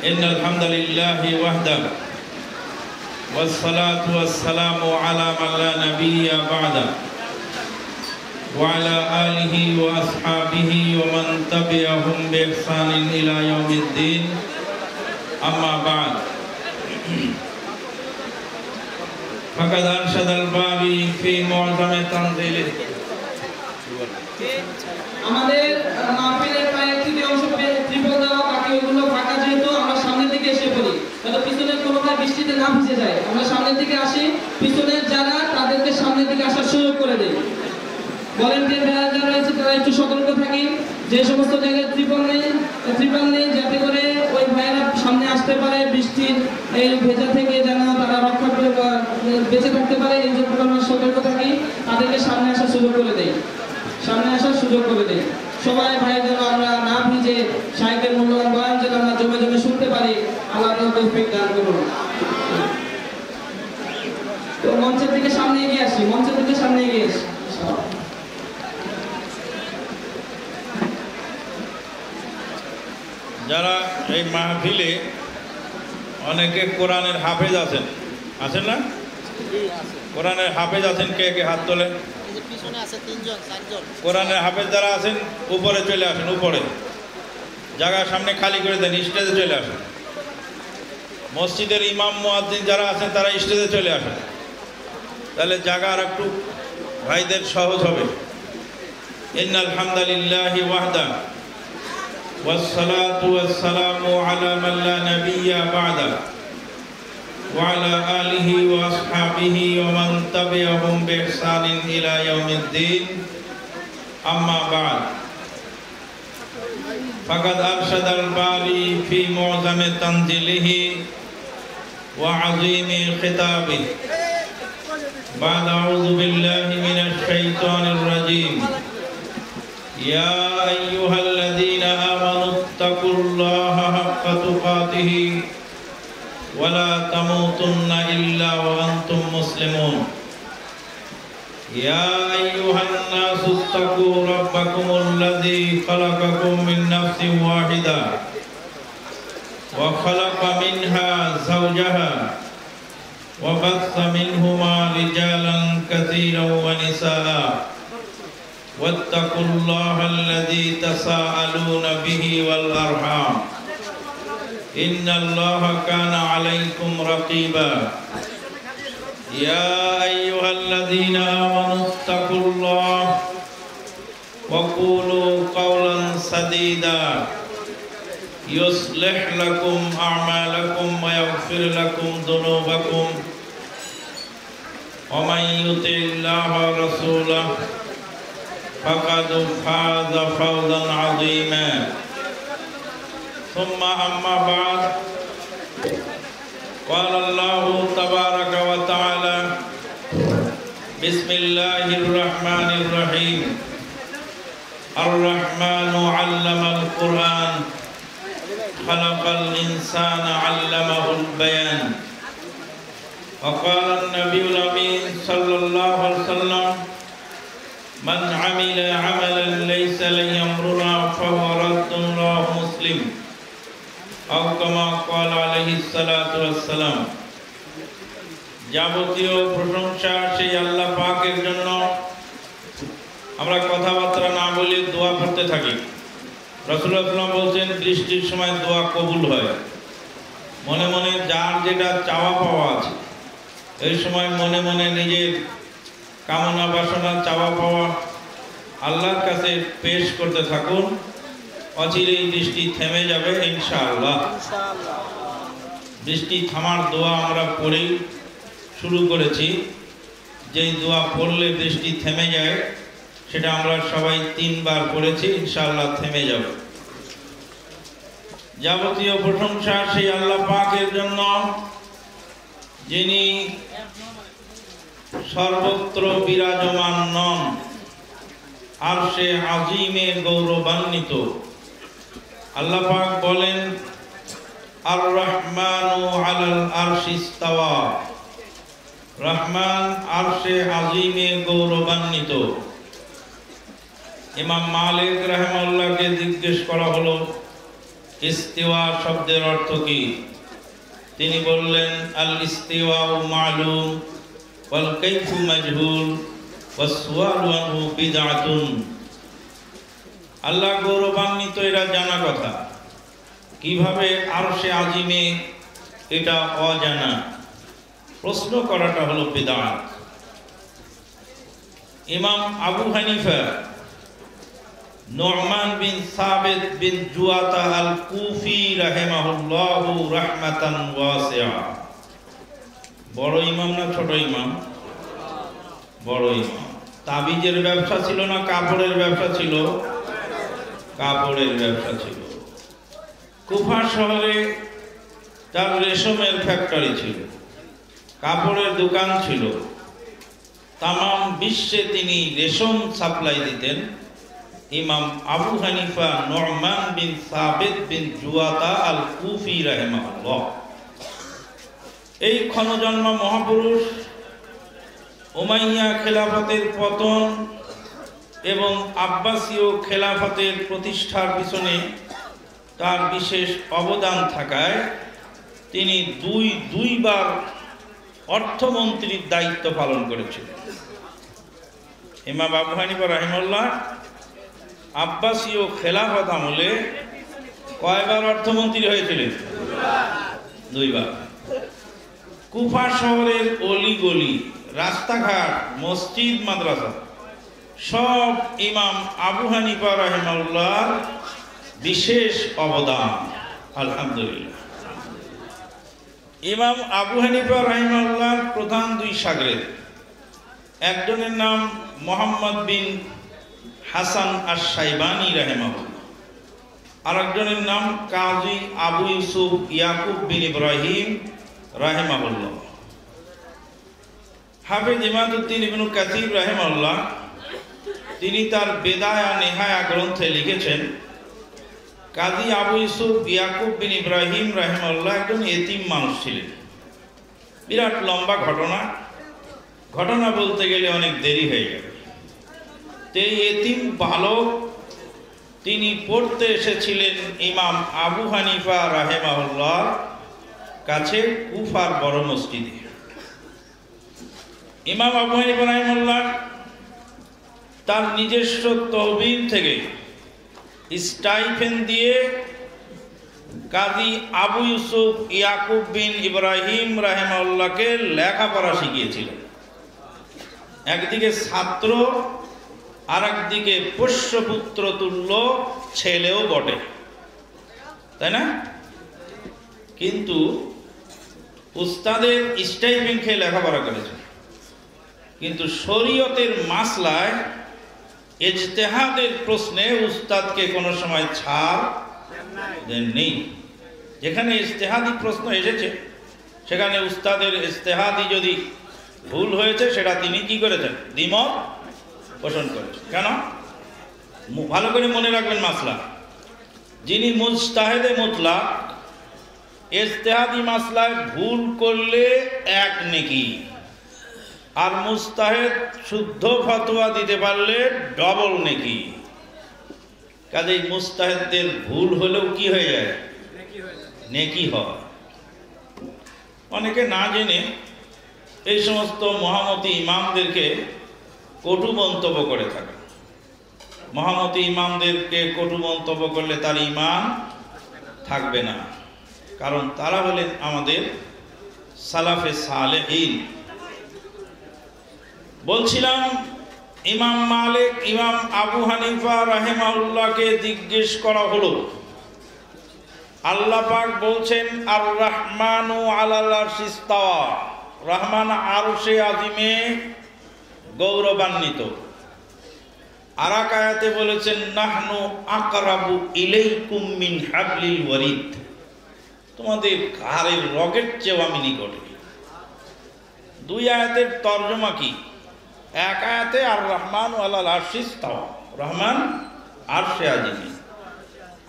إن الحمد لله وحده والصلاة والسلام على من لا نبي بعده وعلى آله وأصحابه ومن تبعهم بإحسان إلى يوم الدين أما بعد فقد أرشد الباري في معظم تنزيله আমাদের মাহফিলের প্রায় তৃতীয় অংশ ত্রিপল দেওয়া বাকি ওগুলো ফাঁকা, যেহেতু আমরা সামনের দিকে এসে পড়ি, হয়তো পিছনের কোনোটা বৃষ্টিতে না ভিজে যায়, আমরা সামনের দিকে আসি, পিছনের যারা তাদেরকে সামনের দিকে আসার সুযোগ করে দেই। ভলেন্টিয়ার যারা রয়েছে তারা একটু সতর্ক থাকি, যে সমস্ত জায়গায় ত্রিপল নেই যাতে করে ওই ভাইয়েরা সামনে আসতে পারে, বৃষ্টির এই ভেজা থেকে যেন তারা রক্ষা করে বেঁচে থাকতে পারে, এই জন্য আমরা সতর্ক থাকি, তাদেরকে সামনে আসার সুযোগ করে দেই। সবাই ভাই যেন আমরা না ভিজে শাইখের মূল্যবান বয়ান যেন আমরা জমে জমে শুনতে পারি, আল্লাহ তৌফিক দান করুন। তো মঞ্চের দিকে সামনে এগিয়ে আসি। যারা এই মাহফিলে অনেকে কোরআনের হাফেজ আছেন না? কোরআনের হাফেজ আছেন, কে কে হাত তোলেন? কোরআনের হাফেজ যারা আছেন উপরে চলে আসেন, উপরে জায়গা সামনে খালি করে দেন, স্টেজে চলে আসেন। মসজিদের ইমাম মুয়াজ্জিন যারা আছেন তারা স্টেজে চলে আসেন, তাহলে জায়গা আর একটু ভাইদের সহজ হবে। ইন্নাল হামদালিল্লাহি ওয়াহদা ওয়াসসালাতু ওয়াসসালামু আলা মান লা নাবিয়্যা বা'দা وعلى آله وأصحابه ومن تبعهم بإحسان إلى يوم الدين أما بعد فقد أرشد الباري في معظم تنزيله وعظيم خطابه بعد أعوذ بالله من الشيطان الرجيم يا أيها الذين آمنوا اتقوا الله حق تقاته ولا تموتن إلا وأنتم مسلمون يا أيها الناس اتقوا ربكم الذي خلقكم من نفس واحدة وخلق منها زوجها وبث منهما رجالا كثيرا ونساء واتقوا الله الذي تساءلون به والأرحام إن الله كان عليكم رقيبا يا أيها الذين آمنوا اتقوا الله وقولوا قولا سديدا يصلح لكم أعمالكم ويغفر لكم ذنوبكم ومن يطع الله ورسوله فقد فاز فوزا عظيما ثم أما بعد قال الله تبارك وتعالى بسم الله الرحمن الرحيم الرحمن علم القرآن خلق الإنسان علمه البيان وقال النبي الأمين صلى الله عليه وسلم من عمل عملا ليس لأمرنا فهو رد رواه مسلم أو كما قال عليه الصلاة والسلام। যাবতীয় প্রশংসা সেই আল্লাহ পাকের জন্য। আমরা কথাবার্তা না বলে দোয়া করতে থাকি। রাসূলুল্লাহ সাল্লাল্লাহু আলাইহি ওয়াসাল্লাম বলেছেন, বৃষ্টির সময় দোয়া কবুল হয়। মনে মনে যার যেটা চাওয়া পাওয়া আছে, এই সময় মনে মনে নিজের কামনা বাসনা চাওয়া পাওয়া আল্লাহর কাছে পেশ করতে থাকুন। অচিরেই বৃষ্টি থেমে যাবে ইনশাআল্লাহ। বৃষ্টি থামার দোয়া আমরা পড়েই শুরু করেছি। যেই দোয়া পড়লে বৃষ্টি থেমে যায় সেটা আমরা সবাই 3 বার পড়েছি, ইনশাআল্লাহ থেমে যাবে। যাবতীয় প্রশংসা সেই আল্লাহ পাকের জন্য, যিনি সর্বত্র বিরাজমান নন, আরশে আজিমে গৌরবান্বিত। আল্লাহ পাক বলেন, আর রহমানু আলাল আরশি ইস্তাওয়া, রহমান আরশে আজিমে গৌরবান্বিত। ইমাম মালিক রাহিমাহুল্লাহকে জিজ্ঞেস করা হলো, ইস্তিওয়া শব্দের অর্থ কি? তিনি বললেন, আল ইস্তিওয়াউ মালুম ওয়াল কাইফু মাজহুল ওয়াস সুআলু আনহু বিদআতুন। আল্লাহ গৌরবান্বিত, এরা জানা কথা, কিভাবে আরশে আজিমে এটা অজানা, প্রশ্ন করাটা হলো বিদআত। ইমাম আবু হানিফা নু'মান বিন সাবিত বিন জুয়াতা আল কুফি রাহিমাহুল্লাহু রাহমাতান ওয়াসিআ, বড় ইমাম না ছোট ইমাম? বড় ইমাম। তাবিজের ব্যবসা ছিল না কাপড়ের ব্যবসা ছিল? কাপড়ের ব্যবসা ছিল। কুফা শহরে তার রেশমের ফ্যাক্টরি ছিল, কাপড়ের দোকান ছিল, তামাম বিশ্বে তিনি রেশম সাপ্লাই দিতেন। ইমাম আবু হানিফা নু'মান বিন সাবিত বিন জুয়াতা আল কুফি রাহিমাহুল্লাহ, এই ক্ষণজন্ম মহাপুরুষ উমাইয়া খেলাফতের পতন এবং আব্বাসীয় খেলাফতের প্রতিষ্ঠার পিছনে তার বিশেষ অবদান থাকায় তিনি দুইবার অর্থমন্ত্রীর দায়িত্ব পালন করেছিলেন। ইমাম আবু হানিফা রাহিমাহুল্লাহ আব্বাসীয় খেলাফত আমলে কয়বার অর্থমন্ত্রী হয়েছিলেন? দুইবার। কুফা শহরের অলিগলি, রাস্তাঘাট, মসজিদ, মাদ্রাসা সব ইমাম আবু হানিফা রাহিমাহুল্লাহ বিশেষ অবদান। আলহামদুলিল্লাহ। ইমাম আবু হানিফা রাহিমাহুল্লাহর প্রধান দুই শাগরেদ, একজনের নাম মোহাম্মদ বিন হাসান আশ-শাইবানি রাহিমাহুল্লাহ, আর একজনের নাম কাজী আবু ইউসুফ ইয়াকুব বিন ইব্রাহিম রাহিমাহুল্লাহ। হাফেজ ইমাদউদ্দিন ইবনে কাসির রাহিমাহুল্লাহ তিনি তার বেদায়া নেহায়া গ্রন্থে লিখেছেন, কাজী আবু ইউসুফ ইয়াকুব বিন ইব্রাহিম রাহিমাহুল্লাহ একজন এতিম মানুষ ছিলেন। বিরাট লম্বা ঘটনা বলতে গেলে অনেক দেরি হয়ে যাবে। এই এতিম বালক তিনি পড়তে এসেছিলেন ইমাম আবু হানিফা রাহিমাহুল্লাহর কাছে কুফার বড় মসজিদে। ইমাম আবু হানিফা রাহিমাহুল্লাহ তার নিজস্ব তহবিল থেকে স্টাইপেন্ড দিয়ে কাজী আবু ইউসুফ ইয়াকুব বিন ইব্রাহিম রাহিমাহুল্লাহকে লেখাপড়া শিখিয়েছিলেন। একদিকে ছাত্র, আর একদিকে পোষ্যপুত্র তুল্য ছেলেও বটে, তাই না? কিন্তু উস্তাদের স্টাইপেন্ড খেয়ে লেখাপড়া করেছে, কিন্তু শরীয়তের মাসলায় ইজতেহাদের প্রশ্নে উস্তাদকে কোনো সময় ছাড় দেননি। যেখানে ইজতেহাদি প্রশ্ন এসেছে সেখানে উস্তাদের ইজতেহাদি যদি ভুল হয়েছে সেটা তিনি কি করেছেন? দ্বিমত পোষণ করেছেন। কেন? ভালো করে মনে রাখবেন মাসলা, যিনি মুজতাহিদে মুতলাক ইজতেহাদি মাসলায় ভুল করলে এক নেকি, আর মুজতাহিদ শুদ্ধ ফতোয়া দিতে পারলে ডবল নেকি। কাজেই মুজতাহিদদের ভুল হলেও কি হয়ে যায়? নেকি হয়। অনেকে না জেনে এই সমস্ত মহামতি ইমামদেরকে কটু মন্তব্য করে থাকে। মহামতি ইমামদেরকে কটু মন্তব্য করলে তার ঈমান থাকবে না, কারণ তারা হলেন আমাদের সালাফে সালেহীন। বলছিলাম, ইমাম মালিক ইমাম আবু হানিফা রাহিমাহুল্লাহকে জিজ্ঞেস করা হলো, আল্লাহ পাক বলছেন আর রহমানু আলাল আরশি ইস্তাওয়া, রহমান আরশে আজিমে গৌরবান্বিত। আর এক আয়াতে বলেছেন নাহনু আকরাবু ইলাইকুম মিন হাবলিল ওয়ারিদ, তোমাদের ঘাড়ের রগের চেয়েও আমি নিকটে। দুই আয়াতের তর্জমা কি? এক আয়াতে আর রহমান আলাল আরশি ইস্তাওয়া, রহমান আরশে আজিমে,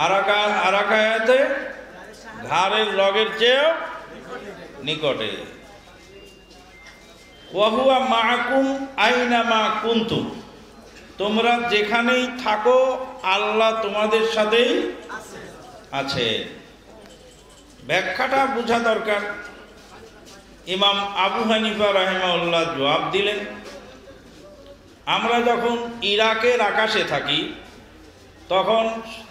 আর এক আয়াতে ঘাড়ের রগের চেয়েও নিকটে। ওয়াহুয়া মাআকুম আইনামা কুনতুম, তোমরা যেখানেই থাকো আল্লাহ তোমাদের সাথেই আছে। ব্যাখ্যাটা বোঝা দরকার। ইমাম আবু হানিফা রাহিমাহুল্লাহ জবাব দিলেন, আমরা যখন ইরাকের আকাশে থাকি তখন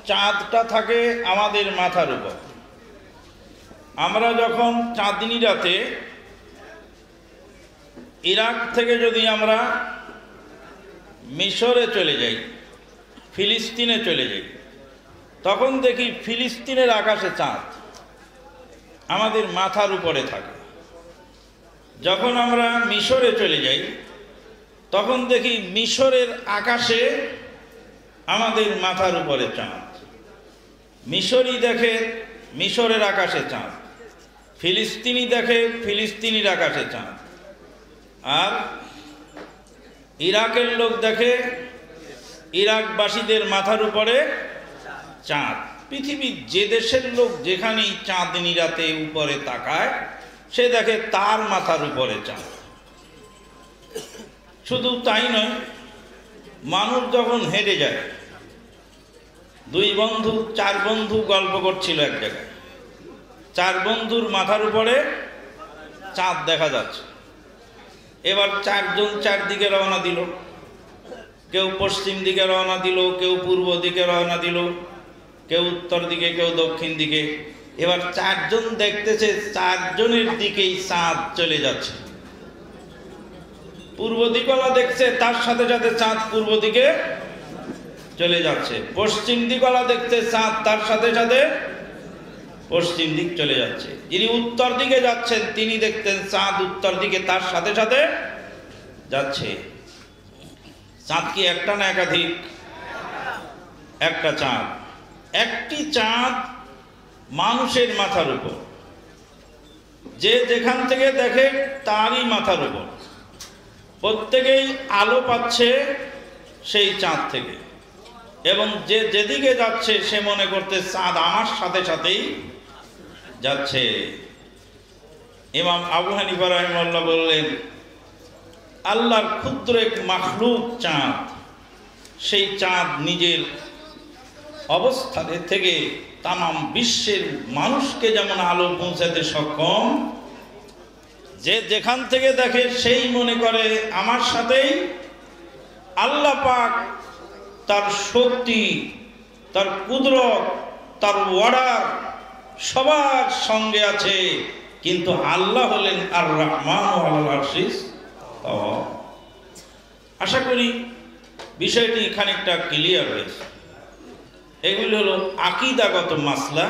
চাঁদটা থাকে আমাদের মাথার উপর। আমরা যখন চাঁদনি রাতে ইরাক থেকে যদি আমরা মিশরে চলে যাই, ফিলিস্তিনে চলে যাই, তখন দেখি ফিলিস্তিনের আকাশে চাঁদ আমাদের মাথার উপরে থাকে। যখন আমরা মিশরে চলে যাই তখন দেখি মিশরের আকাশে আমাদের মাথার উপরে চাঁদ। মিশরি দেখে মিশরের আকাশে চাঁদ, ফিলিস্তিনি দেখে ফিলিস্তিনির আকাশে চাঁদ, আর ইরাকের লোক দেখে ইরাকবাসীদের মাথার উপরে চাঁদ। পৃথিবীর যে দেশের লোক যেখানেই চাঁদনি রাতে উপরে তাকায় সে দেখে তার মাথার উপরে চাঁদ। শুধু তাই নয়, মানুষ যখন হেঁটে যায়, দুই বন্ধু চার বন্ধু গল্প করছিল এক জায়গায়, চার বন্ধুর মাথার উপরে চাঁদ দেখা যাচ্ছে। এবার চারজন চারদিকে রওনা দিল, কেউ পশ্চিম দিকে রওনা দিল, কেউ পূর্ব দিকে রওনা দিল, কেউ উত্তর দিকে, কেউ দক্ষিণ দিকে। এবার চারজন দেখতেছে চারজনের দিকেই চাঁদ চলে যাচ্ছে। পূর্ব দিকওয়ালা দেখছে তার সাথে সাথে চাঁদ পূর্ব দিকে চলে যাচ্ছে, পশ্চিম দিকওয়ালা দেখছে চাঁদ তার সাথে সাথে পশ্চিম দিক চলে যাচ্ছে। যিনি উত্তর দিকে যাচ্ছেন তিনি দেখতেন চাঁদ উত্তর দিকে তার সাথে সাথে যাচ্ছে। চাঁদ কি একটা না একাধিক? একটা চাঁদ। একটি চাঁদ মানুষের মাথার উপর, যে যেখান থেকে দেখে তারই মাথার উপর। প্রত্যেকেই আলো পাচ্ছে সেই চাঁদ থেকে, এবং যে যেদিকে যাচ্ছে সে মনে করতে চাঁদ আমার সাথে সাথেই যাচ্ছে। ইমাম আবু হানিফা রাহিমাহুল্লাহ বললেন, আল্লাহর ক্ষুদ্র এক মাখলুক চাঁদ, সেই চাঁদ নিজের অবস্থানে থেকে তামাম বিশ্বের মানুষকে যেমন আলো পৌঁছাতে সক্ষম, যে যেখান থেকে দেখে সেই মনে করে আমার সাথেই আল্লাহ পাক তার শক্তি, তার কুদরত, তার অর্ডার সবার সঙ্গে আছে। কিন্তু আল্লাহ হলেন আর রহমান আলাল আরশিস। আশা করি বিষয়টি খানিকটা ক্লিয়ার হয়েছে। এগুলি হলো আকীদাগত মাসলা,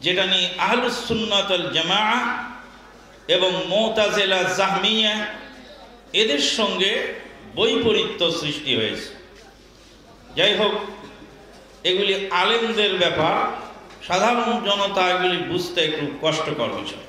যেটা নিয়ে আহলুস সুন্নাত ওয়াল জামাআহ এবং মুতাজিলা জাহমিয়া এদের সঙ্গে বৈপরীত্য সৃষ্টি হয়েছে। যাই হোক, এগুলি আলেমদের ব্যাপার, সাধারণ জনতা এগুলি বুঝতে একটু কষ্টকর বিষয়।